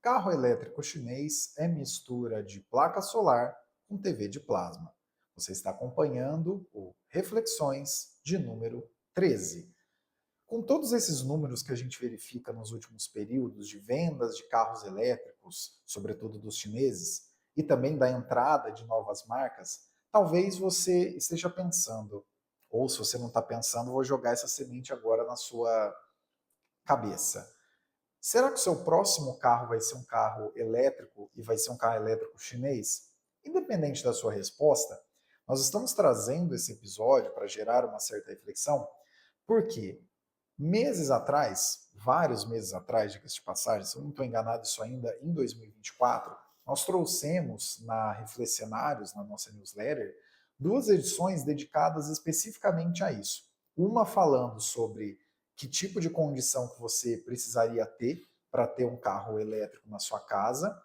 Carro elétrico chinês é mistura de placa solar com TV de plasma. Você está acompanhando o Reflexões de número 13. Com todos esses números que a gente verifica nos últimos períodos de vendas de carros elétricos, sobretudo dos chineses, e também da entrada de novas marcas, talvez você esteja pensando, ou se você não está pensando, vou jogar essa semente agora na sua cabeça. Será que o seu próximo carro vai ser um carro elétrico e vai ser um carro elétrico chinês? Independente da sua resposta, nós estamos trazendo esse episódio para gerar uma certa reflexão, porque meses atrás, vários meses atrás, diga-se de passagem, se eu não estou enganado, isso ainda em 2024, nós trouxemos na Reflexionários, na nossa newsletter, duas edições dedicadas especificamente a isso. Uma falando sobre que tipo de condição que você precisaria ter para ter um carro elétrico na sua casa,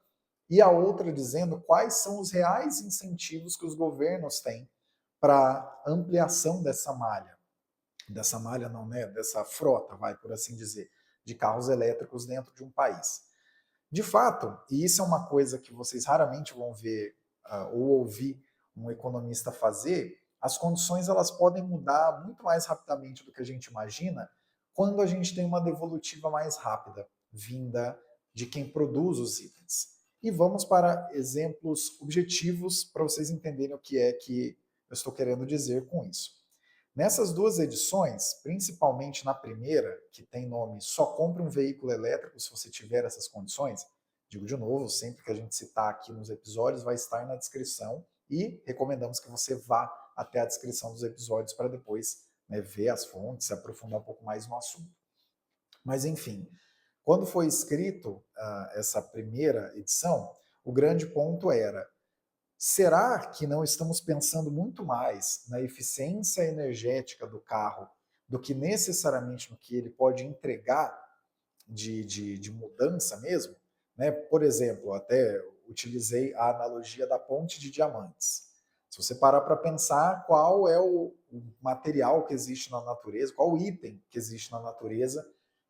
e a outra dizendo quais são os reais incentivos que os governos têm para ampliação dessa malha não, né, dessa frota, vai por assim dizer, de carros elétricos dentro de um país. De fato, e isso é uma coisa que vocês raramente vão ver ou ouvir um economista fazer, as condições elas podem mudar muito mais rapidamente do que a gente imagina quando a gente tem uma devolutiva mais rápida, vinda de quem produz os itens. E vamos para exemplos objetivos para vocês entenderem o que é que eu estou querendo dizer com isso. Nessas duas edições, principalmente na primeira, que tem nome Só compre um veículo elétrico se você tiver essas condições, digo de novo, sempre que a gente citar aqui nos episódios, vai estar na descrição e recomendamos que você vá até a descrição dos episódios para depois, né, ver as fontes, se aprofundar um pouco mais no assunto. Mas enfim, quando foi escrito essa primeira edição, o grande ponto era: será que não estamos pensando muito mais na eficiência energética do carro do que necessariamente no que ele pode entregar de mudança mesmo? Né? Por exemplo, até utilizei a analogia da ponte de diamantes. Se você parar para pensar qual é o material que existe na natureza, qual o item que existe na natureza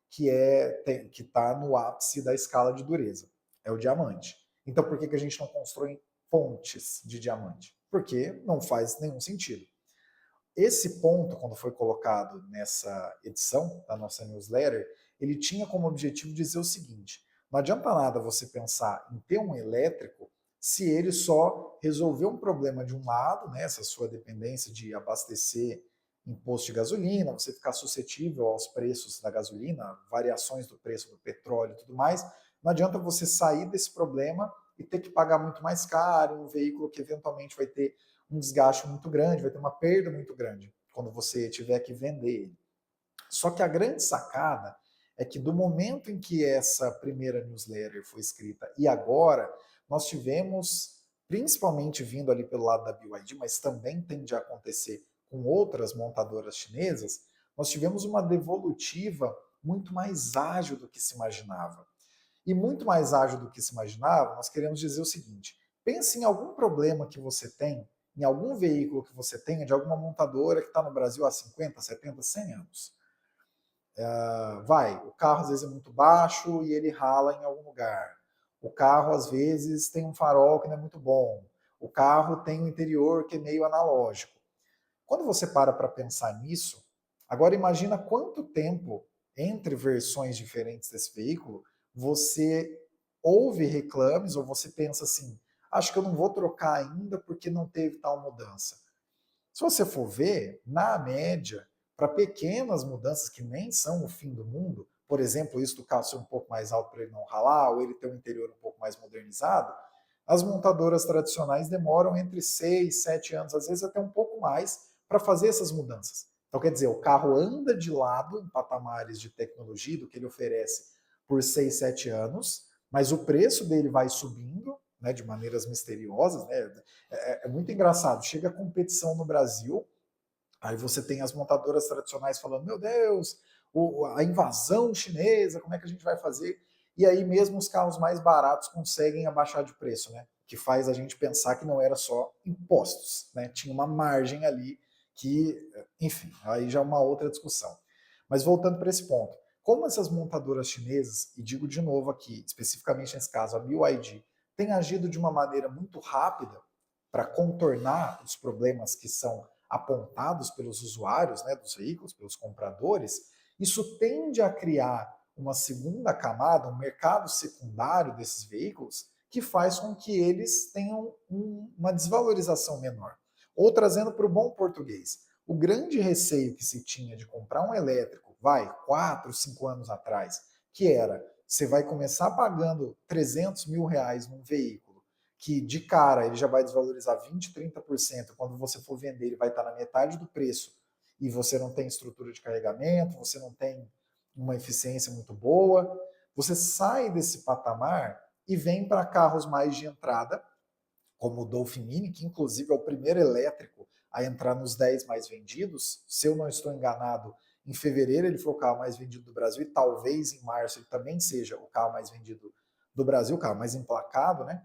que está no ápice da escala de dureza, é o diamante. Então, por que a gente não constrói pontes de diamante? Porque não faz nenhum sentido. Esse ponto, quando foi colocado nessa edição da nossa newsletter, ele tinha como objetivo dizer o seguinte: não adianta nada você pensar em ter um elétrico se ele só resolver um problema de um lado, né, essa sua dependência de abastecer em posto de gasolina, você ficar suscetível aos preços da gasolina, variações do preço do petróleo e tudo mais. Não adianta você sair desse problema e ter que pagar muito mais caro, um veículo que eventualmente vai ter um desgaste muito grande, vai ter uma perda muito grande quando você tiver que vender ele. Só que a grande sacada é que do momento em que essa primeira newsletter foi escrita e agora, nós tivemos, principalmente vindo ali pelo lado da BYD, mas também tende a acontecer com outras montadoras chinesas, nós tivemos uma devolutiva muito mais ágil do que se imaginava. E muito mais ágil do que se imaginava, nós queremos dizer o seguinte: pense em algum problema que você tem, em algum veículo que você tenha, de alguma montadora que está no Brasil há 50, 70, 100 anos. O carro às vezes é muito baixo e ele rala em algum lugar. O carro às vezes tem um farol que não é muito bom. O carro tem um interior que é meio analógico. Quando você para pensar nisso, agora imagina quanto tempo entre versões diferentes desse veículo você ouve reclames ou você pensa assim: acho que eu não vou trocar ainda porque não teve tal mudança. Se você for ver, na média, para pequenas mudanças que nem são o fim do mundo, por exemplo, isso do carro ser um pouco mais alto para ele não ralar, ou ele ter um interior um pouco mais modernizado, as montadoras tradicionais demoram entre 6, 7 anos, às vezes até um pouco mais, para fazer essas mudanças. Então, quer dizer, o carro anda de lado em patamares de tecnologia do que ele oferece por 6, 7 anos, mas o preço dele vai subindo, né, de maneiras misteriosas, né? É muito engraçado. Chega a competição no Brasil, aí você tem as montadoras tradicionais falando: meu Deus, a invasão chinesa, como é que a gente vai fazer? E aí mesmo os carros mais baratos conseguem abaixar de preço, né? Que faz a gente pensar que não era só impostos, né? Tinha uma margem ali que, enfim, aí já é uma outra discussão. Mas voltando para esse ponto, como essas montadoras chinesas, e digo de novo aqui, especificamente nesse caso, a BYD, tem agido de uma maneira muito rápida para contornar os problemas que são apontados pelos usuários, né, dos veículos, pelos compradores, isso tende a criar uma segunda camada, um mercado secundário desses veículos, que faz com que eles tenham uma desvalorização menor. Ou trazendo para o bom português, o grande receio que se tinha de comprar um elétrico, 4, 5 anos atrás, que era, você vai começar pagando 300 mil reais num veículo, que de cara ele já vai desvalorizar 20, 30%, quando você for vender ele vai estar na metade do preço, e você não tem estrutura de carregamento, você não tem uma eficiência muito boa, você sai desse patamar e vem para carros mais de entrada, como o Dolphin Mini, que inclusive é o primeiro elétrico a entrar nos 10 mais vendidos. Se eu não estou enganado, em fevereiro ele foi o carro mais vendido do Brasil e talvez em março ele também seja o carro mais vendido do Brasil, o carro mais emplacado, né?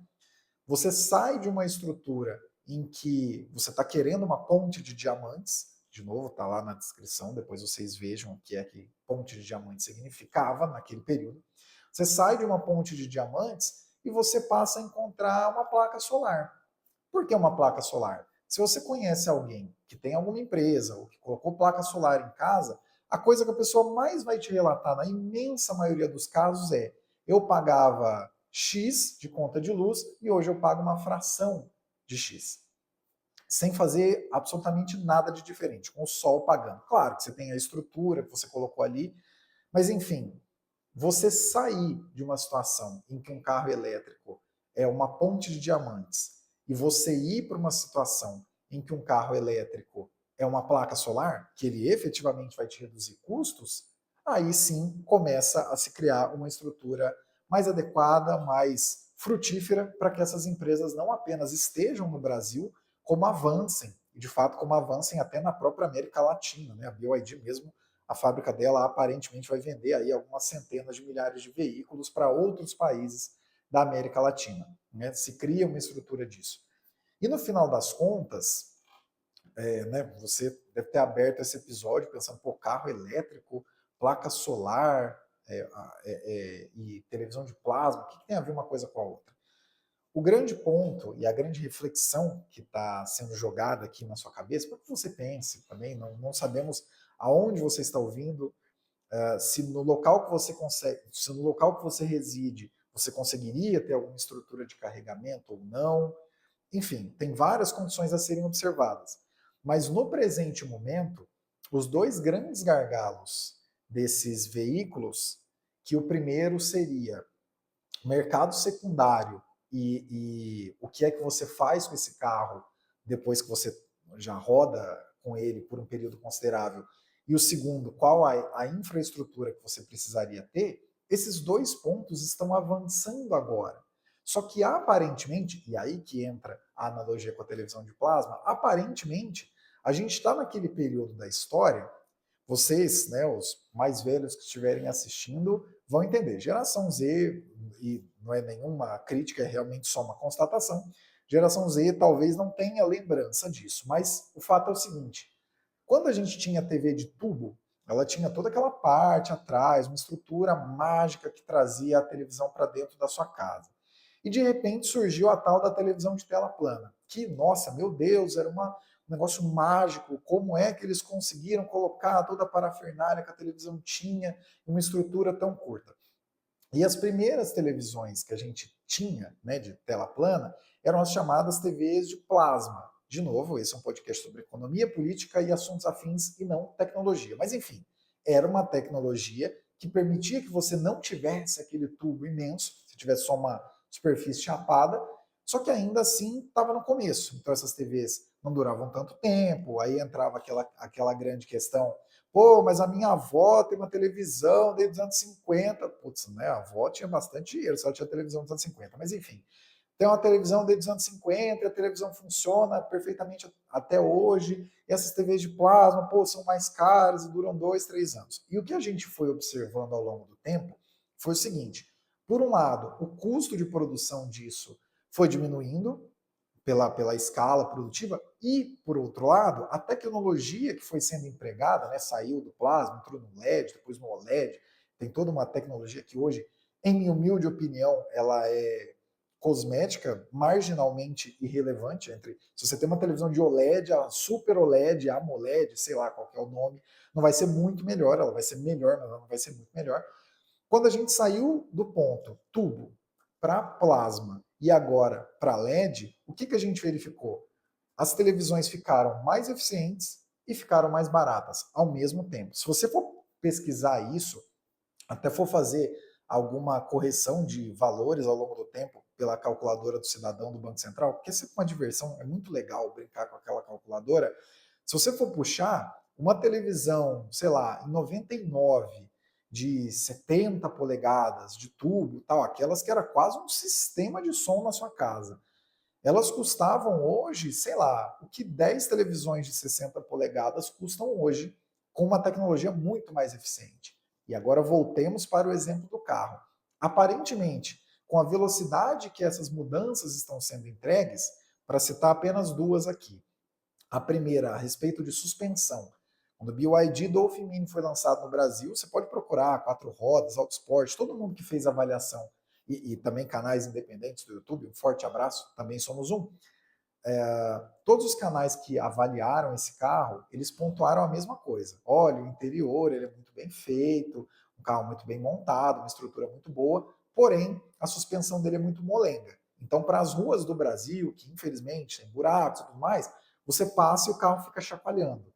Você sai de uma estrutura em que você está querendo uma ponte de diamantes, de novo, está lá na descrição, depois vocês vejam o que é que ponte de diamantes significava naquele período. Você sai de uma ponte de diamantes e você passa a encontrar uma placa solar. Por que uma placa solar? Se você conhece alguém que tem alguma empresa ou que colocou placa solar em casa, a coisa que a pessoa mais vai te relatar, na imensa maioria dos casos, é: eu pagava X de conta de luz e hoje eu pago uma fração de X. Sem fazer absolutamente nada de diferente, com o sol pagando. Claro que você tem a estrutura que você colocou ali, mas enfim, você sair de uma situação em que um carro elétrico é uma ponte de diamantes e você ir para uma situação em que um carro elétrico é uma placa solar, que ele efetivamente vai te reduzir custos, aí sim começa a se criar uma estrutura mais adequada, mais frutífera, para que essas empresas não apenas estejam no Brasil, como avancem, e de fato como avancem até na própria América Latina. Né? A BYD mesmo, a fábrica dela aparentemente vai vender aí algumas centenas de milhares de veículos para outros países da América Latina. Né? Se cria uma estrutura disso. E no final das contas, né, você deve ter aberto esse episódio pensando, pô, carro elétrico, placa solar e televisão de plasma, o que tem a ver uma coisa com a outra? O grande ponto e a grande reflexão que está sendo jogada aqui na sua cabeça, para que você pense também, não sabemos aonde você está ouvindo, se no local que você consegue, se no local que você reside, você conseguiria ter alguma estrutura de carregamento ou não. Enfim, tem várias condições a serem observadas. Mas no presente momento, os dois grandes gargalos desses veículos, que o primeiro seria mercado secundário e o que é que você faz com esse carro depois que você já roda com ele por um período considerável, e o segundo, qual a infraestrutura que você precisaria ter, esses dois pontos estão avançando agora. Só que aparentemente, e aí que entra a analogia com a televisão de plasma, aparentemente a gente está naquele período da história, vocês, né, os mais velhos que estiverem assistindo, vão entender. Geração Z, e não é nenhuma crítica, é realmente só uma constatação, geração Z talvez não tenha lembrança disso, mas o fato é o seguinte: quando a gente tinha TV de tubo, ela tinha toda aquela parte atrás, uma estrutura mágica que trazia a televisão para dentro da sua casa. E de repente surgiu a tal da televisão de tela plana, que, nossa, meu Deus, era um negócio mágico. Como é que eles conseguiram colocar toda a parafernália que a televisão tinha em uma estrutura tão curta? E as primeiras televisões que a gente tinha, né, de tela plana, eram as chamadas TVs de plasma. De novo, esse é um podcast sobre economia, política e assuntos afins e não tecnologia. Mas enfim, era uma tecnologia que permitia que você não tivesse aquele tubo imenso, se tivesse só uma superfície chapada, só que ainda assim estava no começo. Então essas TVs não duravam tanto tempo, aí entrava aquela grande questão: pô, mas a minha avó tem uma televisão desde os anos 50. Putz, né? A avó tinha bastante dinheiro, se ela tinha televisão dos anos 50. Mas enfim, tem uma televisão desde os anos 50, a televisão funciona perfeitamente até hoje. E essas TVs de plasma, pô, são mais caras e duram 2, 3 anos. E o que a gente foi observando ao longo do tempo foi o seguinte: por um lado, o custo de produção disso foi diminuindo, pela escala produtiva, e, por outro lado, a tecnologia que foi sendo empregada, né, saiu do plasma, entrou no LED, depois no OLED, tem toda uma tecnologia que hoje, em minha humilde opinião, ela é cosmética, marginalmente irrelevante entre, se você tem uma televisão de OLED, a Super OLED, a AMOLED, sei lá qual que é o nome, não vai ser muito melhor, ela vai ser melhor, mas ela não vai ser muito melhor. Quando a gente saiu do ponto tubo para plasma e agora para LED, o que a gente verificou? As televisões ficaram mais eficientes e ficaram mais baratas ao mesmo tempo. Se você for pesquisar isso, até for fazer alguma correção de valores ao longo do tempo pela calculadora do cidadão do Banco Central, porque é sempre uma diversão, é muito legal brincar com aquela calculadora. Se você for puxar uma televisão, sei lá, em 99, de 70 polegadas, de tubo, tal, aquelas que era quase um sistema de som na sua casa. Elas custavam hoje, sei lá, o que 10 televisões de 60 polegadas custam hoje, com uma tecnologia muito mais eficiente. E agora voltemos para o exemplo do carro. Aparentemente, com a velocidade que essas mudanças estão sendo entregues, para citar apenas duas aqui. A primeira, a respeito de suspensão. Quando o BYD Dolphin Mini foi lançado no Brasil, você pode procurar quatro rodas, Autosport, todo mundo que fez avaliação e também canais independentes do YouTube, um forte abraço, também somos um. Todos os canais que avaliaram esse carro, eles pontuaram a mesma coisa. Olha, o interior ele é muito bem feito, um carro muito bem montado, uma estrutura muito boa, porém a suspensão dele é muito molenga. Então, para as ruas do Brasil, que infelizmente tem buracos e tudo mais, você passa e o carro fica chacoalhando.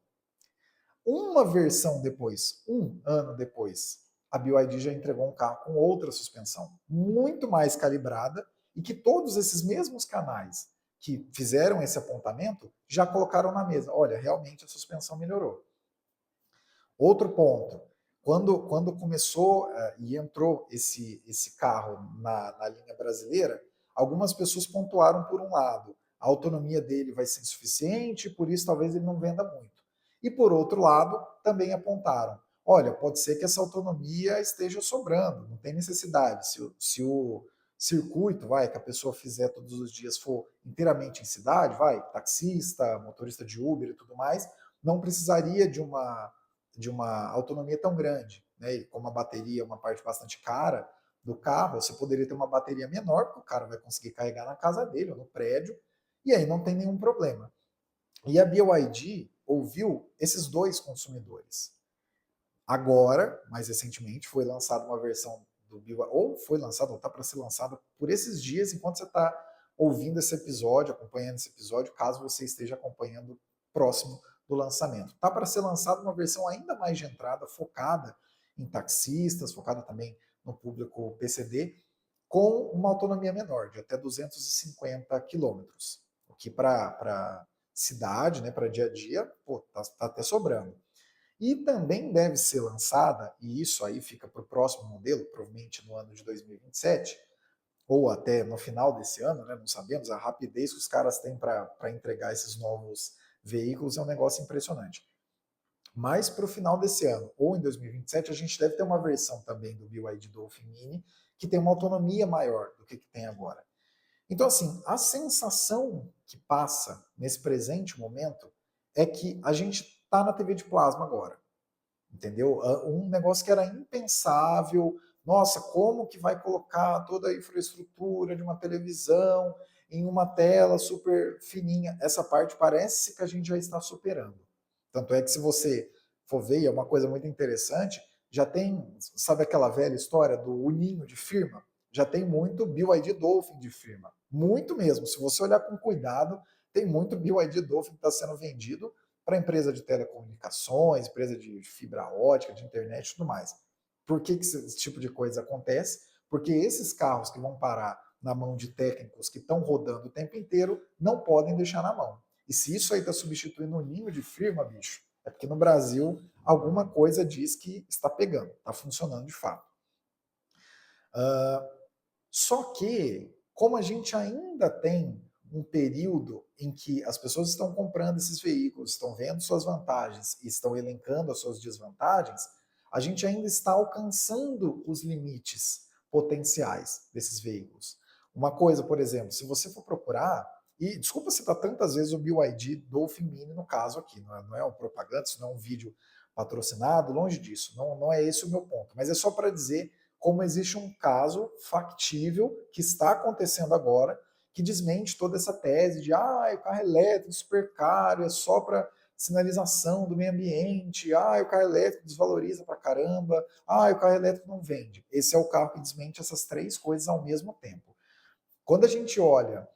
Uma versão depois, um ano depois, a BYD já entregou um carro com outra suspensão, muito mais calibrada, e que todos esses mesmos canais que fizeram esse apontamento já colocaram na mesa. Olha, realmente a suspensão melhorou. Outro ponto, quando começou e entrou esse carro na linha brasileira, algumas pessoas pontuaram por um lado, a autonomia dele vai ser insuficiente, por isso talvez ele não venda muito. E por outro lado, também apontaram, olha, pode ser que essa autonomia esteja sobrando, não tem necessidade. Se o circuito, que a pessoa fizer todos os dias for inteiramente em cidade, taxista, motorista de Uber e tudo mais, não precisaria de uma autonomia tão grande, né? E como a bateria é uma parte bastante cara do carro, você poderia ter uma bateria menor, porque o cara vai conseguir carregar na casa dele ou no prédio, e aí não tem nenhum problema. E a BYD ouviu esses dois consumidores. Agora, mais recentemente, foi lançada uma versão do BYD, ou foi lançada, ou está para ser lançada por esses dias, enquanto você está ouvindo esse episódio, acompanhando esse episódio, caso você esteja acompanhando próximo do lançamento. Está para ser lançada uma versão ainda mais de entrada, focada em taxistas, focada também no público PCD, com uma autonomia menor, de até 250 quilômetros, o que para cidade, né, para dia a dia, tá até sobrando. E também deve ser lançada, e isso aí fica para o próximo modelo, provavelmente no ano de 2027, ou até no final desse ano, né? Não sabemos, a rapidez que os caras têm para entregar esses novos veículos é um negócio impressionante. Mas para o final desse ano, ou em 2027, a gente deve ter uma versão também do BYD Dolphin Mini que tem uma autonomia maior do que tem agora. Então, assim, a sensação que passa nesse presente momento é que a gente está na TV de plasma agora, entendeu? Um negócio que era impensável, nossa, como que vai colocar toda a infraestrutura de uma televisão em uma tela super fininha? Essa parte parece que a gente já está superando. Tanto é que se você for ver, é uma coisa muito interessante, já tem, sabe aquela velha história do uninho de firma? Já tem muito BYD Dolphin de firma. Muito mesmo. Se você olhar com cuidado, tem muito BYD Dolphin que está sendo vendido para empresa de telecomunicações, empresa de fibra ótica, de internet e tudo mais. Por que esse tipo de coisa acontece? Porque esses carros que vão parar na mão de técnicos que estão rodando o tempo inteiro não podem deixar na mão. E se isso aí está substituindo o ninho de firma, bicho, é porque no Brasil alguma coisa diz que está pegando, está funcionando de fato. Só que, como a gente ainda tem um período em que as pessoas estão comprando esses veículos, estão vendo suas vantagens e estão elencando as suas desvantagens, a gente ainda está alcançando os limites potenciais desses veículos. Uma coisa, por exemplo, se você for procurar, e desculpa citar tantas vezes o BYD Dolphin Mini no caso aqui, não é uma propaganda, isso não é um vídeo patrocinado, longe disso, não é esse o meu ponto, mas é só para dizer como existe um caso factível que está acontecendo agora, que desmente toda essa tese de o carro elétrico é super caro, é só para sinalização do meio ambiente, o carro elétrico desvaloriza pra caramba, o carro elétrico não vende. Esse é o carro que desmente essas três coisas ao mesmo tempo. Quando a gente olha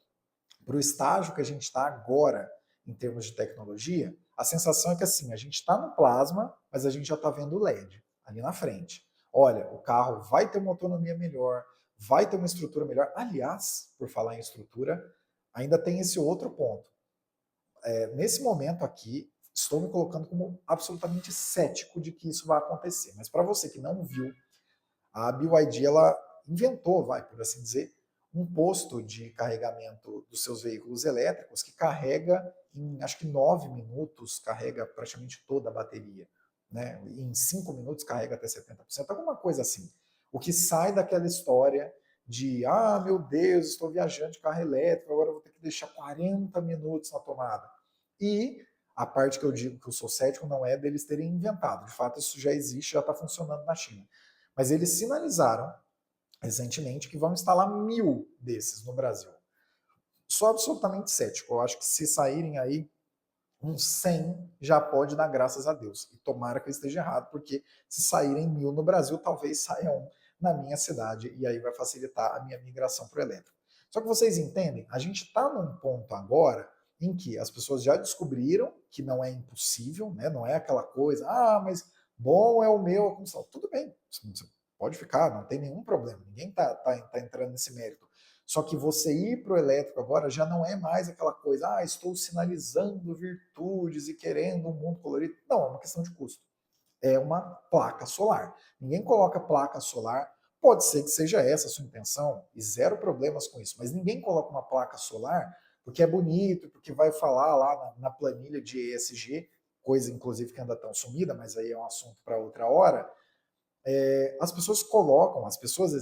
para o estágio que a gente está agora, em termos de tecnologia, a sensação é que assim, a gente está no plasma, mas a gente já está vendo o LED ali na frente. Olha, o carro vai ter uma autonomia melhor, vai ter uma estrutura melhor. Aliás, por falar em estrutura, ainda tem esse outro ponto. Nesse momento aqui, estou me colocando como absolutamente cético de que isso vai acontecer. Mas para você que não viu, a BYD ela inventou, por assim dizer, um posto de carregamento dos seus veículos elétricos que carrega em acho que 9 minutos, carrega praticamente toda a bateria. Né? Em 5 minutos carrega até 70%, alguma coisa assim. O que sai daquela história de, meu Deus, estou viajando de carro elétrico, agora vou ter que deixar 40 minutos na tomada. E a parte que eu digo que eu sou cético não é deles terem inventado. De fato, isso já existe, já está funcionando na China. Mas eles sinalizaram recentemente que vão instalar 1.000 desses no Brasil. Sou absolutamente cético. Eu acho que se saírem aí uns 100, já pode dar graças a Deus. E tomara que eu esteja errado, porque se saírem 1.000 no Brasil, talvez saia um na minha cidade, e aí vai facilitar a minha migração para o elétrico. Só que vocês entendem, a gente está num ponto agora em que as pessoas já descobriram que não é impossível, né? Não é aquela coisa, mas bom é o meu a combustão. Tudo bem, você pode ficar, não tem nenhum problema, ninguém tá entrando nesse mérito. Só que você ir para o elétrico agora já não é mais aquela coisa, estou sinalizando virtudes e querendo um mundo colorido. Não, é uma questão de custo. É uma placa solar. Ninguém coloca placa solar, pode ser que seja essa a sua intenção, e zero problemas com isso, mas ninguém coloca uma placa solar porque é bonito, porque vai falar lá na planilha de ESG, coisa inclusive que anda tão sumida, mas aí é um assunto para outra hora. As pessoas colocam, as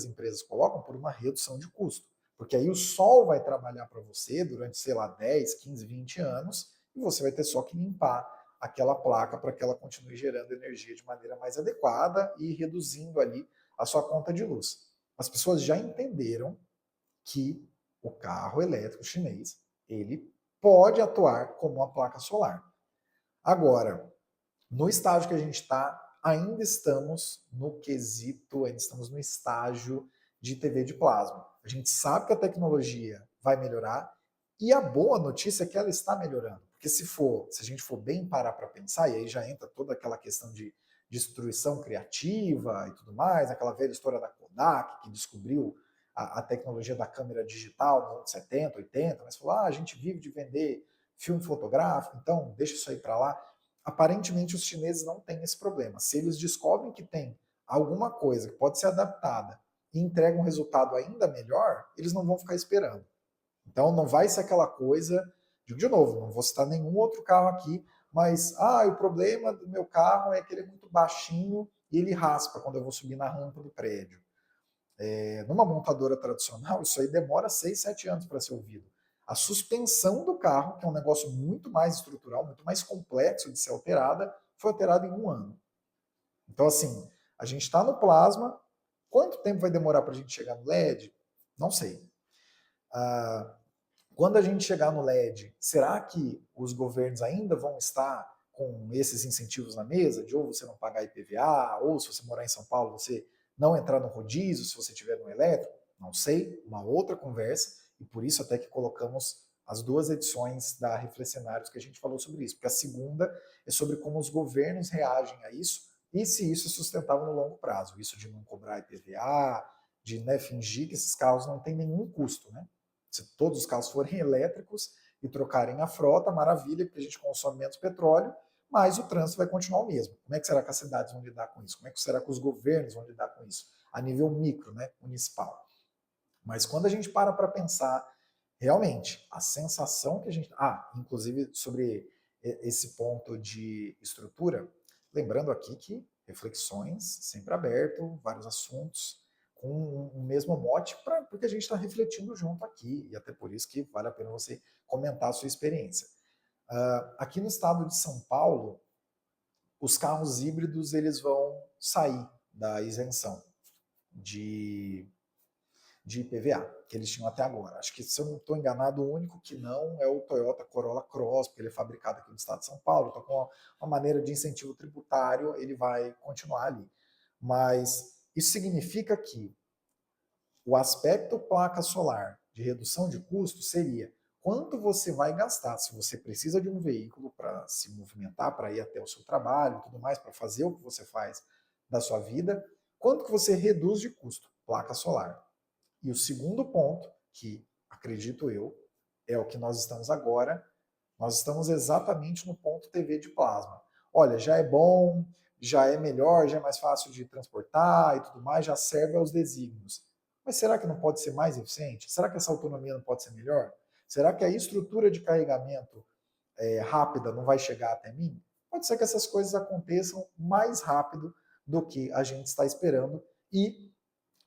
empresas colocam por uma redução de custo. Porque aí o sol vai trabalhar para você durante, sei lá, 10, 15, 20 anos e você vai ter só que limpar aquela placa para que ela continue gerando energia de maneira mais adequada e reduzindo ali a sua conta de luz. As pessoas já entenderam que o carro elétrico chinês ele pode atuar como uma placa solar. Agora, no estágio que a gente está, ainda estamos no quesito, ainda estamos no estágio de TV de plasma. A gente sabe que a tecnologia vai melhorar e a boa notícia é que ela está melhorando. Porque se a gente for bem parar para pensar, e aí já entra toda aquela questão de destruição criativa e tudo mais, aquela velha história da Kodak, que descobriu a tecnologia da câmera digital nos anos 70, 80, mas falou, a gente vive de vender filme fotográfico, então deixa isso aí para lá. Aparentemente os chineses não têm esse problema. Se eles descobrem que tem alguma coisa que pode ser adaptada e entrega um resultado ainda melhor, eles não vão ficar esperando. Então não vai ser aquela coisa, digo de novo, não vou citar nenhum outro carro aqui, mas o problema do meu carro é que ele é muito baixinho e ele raspa quando eu vou subir na rampa do prédio. Numa montadora tradicional, isso aí demora 6, 7 anos para ser ouvido. A suspensão do carro, que é um negócio muito mais estrutural, muito mais complexo de ser alterada, foi alterada em 1 ano. Então, assim, a gente está no plasma. Quanto tempo vai demorar para a gente chegar no LED? Não sei. Quando a gente chegar no LED, será que os governos ainda vão estar com esses incentivos na mesa, de ou você não pagar IPVA, ou se você morar em São Paulo, você não entrar no rodízio se você estiver no elétrico? Não sei, uma outra conversa, e por isso até que colocamos as 2 edições da Reflexionários que a gente falou sobre isso, porque a segunda é sobre como os governos reagem a isso e se isso é sustentável no longo prazo, isso de não cobrar IPVA, de fingir que esses carros não têm nenhum custo, né? Se todos os carros forem elétricos e trocarem a frota, maravilha, porque a gente consome menos petróleo, mas o trânsito vai continuar o mesmo. Como é que será que as cidades vão lidar com isso? Como é que será que os governos vão lidar com isso? A nível micro, né, municipal. Mas quando a gente para pensar, realmente, a sensação que a gente... inclusive sobre esse ponto de estrutura, lembrando aqui que reflexões, sempre aberto, vários assuntos, com o mesmo mote, porque a gente está refletindo junto aqui, e até por isso que vale a pena você comentar a sua experiência. Aqui no estado de São Paulo, os carros híbridos eles vão sair da isenção de IPVA, que eles tinham até agora. Acho que, se eu não estou enganado, o único que não é o Toyota Corolla Cross, porque ele é fabricado aqui no estado de São Paulo, então com uma maneira de incentivo tributário, ele vai continuar ali. Mas isso significa que o aspecto placa solar de redução de custo seria quanto você vai gastar se você precisa de um veículo para se movimentar, para ir até o seu trabalho e tudo mais, para fazer o que você faz da sua vida, quanto que você reduz de custo, placa solar. E o segundo ponto, que acredito eu, é o que nós estamos agora, nós estamos exatamente no ponto TV de plasma. Olha, já é bom, já é melhor, já é mais fácil de transportar e tudo mais, já serve aos desígnios. Mas será que não pode ser mais eficiente? Será que essa autonomia não pode ser melhor? Será que a estrutura de carregamento rápida não vai chegar até mim? Pode ser que essas coisas aconteçam mais rápido do que a gente está esperando e,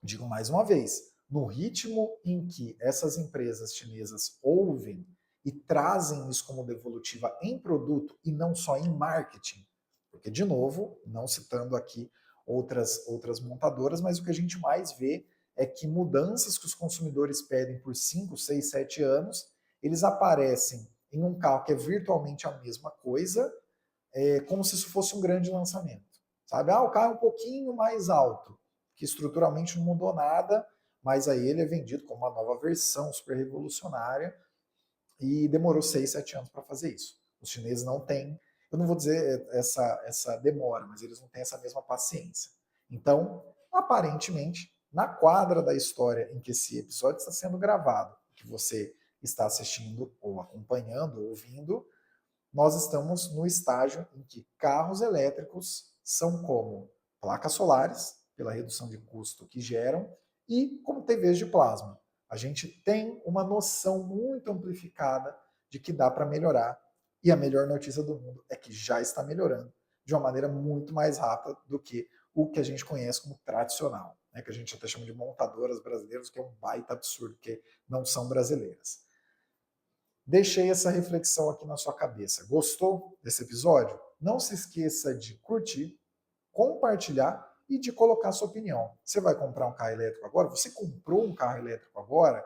digo mais uma vez, no ritmo em que essas empresas chinesas ouvem e trazem isso como devolutiva em produto e não só em marketing, porque, de novo, não citando aqui outras montadoras, mas o que a gente mais vê é que mudanças que os consumidores pedem por 5, 6, 7 anos, eles aparecem em um carro que é virtualmente a mesma coisa, como se isso fosse um grande lançamento. Sabe? O carro é um pouquinho mais alto, que estruturalmente não mudou nada, mas aí ele é vendido como uma nova versão super revolucionária e demorou 6, 7 anos para fazer isso. Os chineses não têm, eu não vou dizer essa demora, mas eles não têm essa mesma paciência. Então, aparentemente, na quadra da história em que esse episódio está sendo gravado, que você está assistindo ou acompanhando, ouvindo, nós estamos no estágio em que carros elétricos são como placas solares, pela redução de custo que geram, e como TVs de plasma. A gente tem uma noção muito amplificada de que dá para melhorar, e a melhor notícia do mundo é que já está melhorando de uma maneira muito mais rápida do que o que a gente conhece como tradicional, né, que a gente até chama de montadoras brasileiras, que é um baita absurdo, porque não são brasileiras. Deixei essa reflexão aqui na sua cabeça. Gostou desse episódio? Não se esqueça de curtir, compartilhar e de colocar sua opinião. Você vai comprar um carro elétrico agora? Você comprou um carro elétrico agora?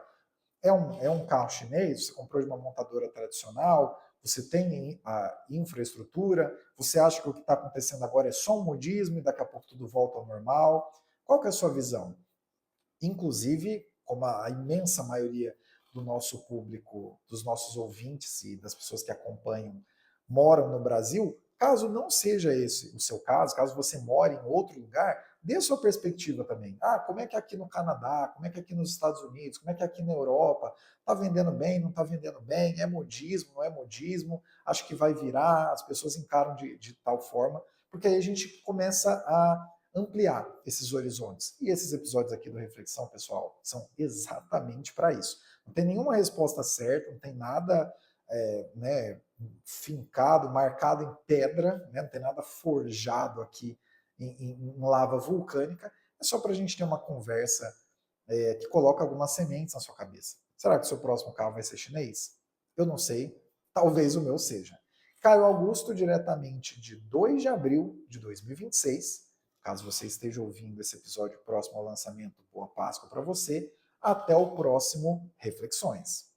É um carro chinês? Você comprou de uma montadora tradicional? Você tem a infraestrutura? Você acha que o que está acontecendo agora é só um modismo e daqui a pouco tudo volta ao normal? Qual que é a sua visão? Inclusive, como a imensa maioria do nosso público, dos nossos ouvintes e das pessoas que acompanham moram no Brasil, caso não seja esse o seu caso, caso você more em outro lugar, dê a sua perspectiva também. Como é que é aqui no Canadá, como é que é aqui nos Estados Unidos, como é que é aqui na Europa, está vendendo bem, não está vendendo bem, é modismo, não é modismo, acho que vai virar, as pessoas encaram de tal forma, porque aí a gente começa a ampliar esses horizontes. E esses episódios aqui do Reflexão, pessoal, são exatamente para isso. Não tem nenhuma resposta certa, não tem nada fincado, marcado em pedra, né? Não tem nada forjado aqui em lava vulcânica. É só para a gente ter uma conversa que coloca algumas sementes na sua cabeça. Será que o seu próximo carro vai ser chinês? Eu não sei. Talvez o meu seja. Caio Augusto, diretamente de 2 de abril de 2026. Caso você esteja ouvindo esse episódio próximo ao lançamento, boa Páscoa para você. Até o próximo Reflexões.